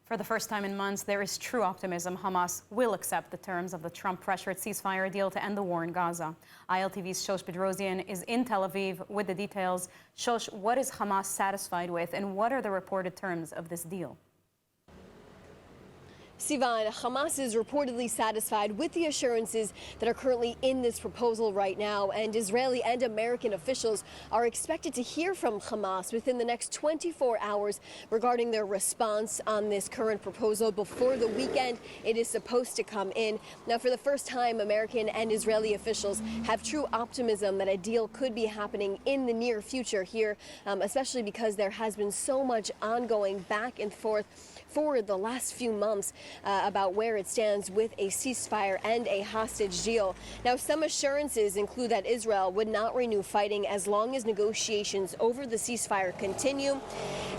For the first time in months, there is true optimism Hamas will accept the terms of the Trump-pressured ceasefire deal to end the war in Gaza. ILTV's Shosh Bedrosian is in Tel Aviv with the details. Shosh, what is Hamas satisfied with, and what are the reported terms of this deal? Sivan, Hamas is reportedly satisfied with the assurances that are currently in this proposal right now, and Israeli and American officials are expected to hear from Hamas within the next 24 hours regarding their response on this current proposal. Before the weekend, it is supposed to come in. Now, for the first time, American and Israeli officials have true optimism that a deal could be happening in the near future here, especially because there has been so much ongoing back and forth for the last few months about where it stands with a ceasefire and a hostage deal. Now, some assurances include that Israel would not renew fighting as long as negotiations over the ceasefire continue.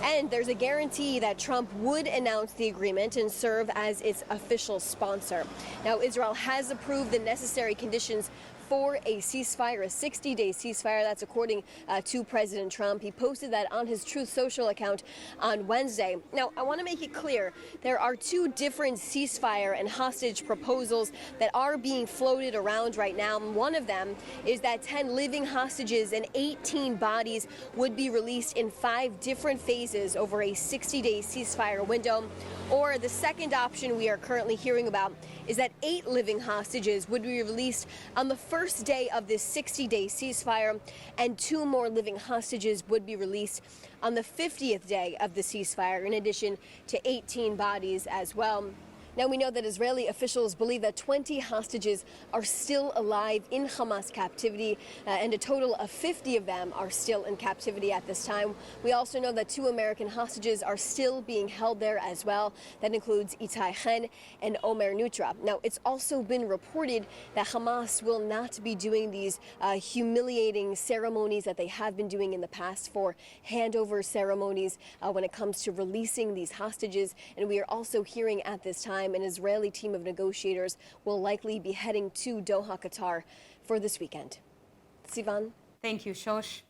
And there's a guarantee that Trump would announce the agreement and serve as its official sponsor. Now, Israel has approved the necessary conditions for a ceasefire, a 60-day ceasefire. That's according to President Trump. He posted that on his Truth Social account on Wednesday. Now, I want to make it clear, there are two different ceasefire and hostage proposals that are being floated around right now. One of them is that 10 living hostages and 18 bodies would be released in 5 different phases over a 60-day ceasefire window. Or the second option we are currently hearing about is that 8 living hostages would be released on the first day of this 60-day ceasefire, and 2 more living hostages would be released on the 50th day of the ceasefire, in addition to 18 bodies as well. Now, we know that Israeli officials believe that 20 hostages are still alive in Hamas captivity, and a total of 50 of them are still in captivity at this time. We also know that 2 American hostages are still being held there as well. That includes Itai Chen and Omer Nutra. Now, it's also been reported that Hamas will not be doing these humiliating ceremonies that they have been doing in the past for handover ceremonies when it comes to releasing these hostages. And we are also hearing at this time an Israeli team of negotiators will likely be heading to Doha, Qatar for this weekend. Sivan? Thank you, Shosh.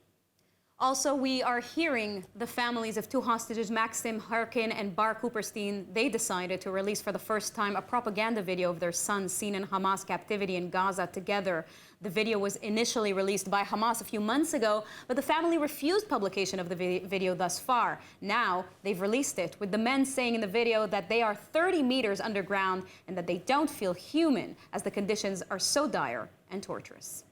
Also, we are hearing the families of 2 hostages, Maxim Harkin and Bar Cooperstein. They decided to release for the first time a propaganda video of their sons seen in Hamas captivity in Gaza together. The video was initially released by Hamas a few months ago, but the family refused publication of the video thus far. Now, they've released it, with the men saying in the video that they are 30 meters underground and that they don't feel human as the conditions are so dire and torturous.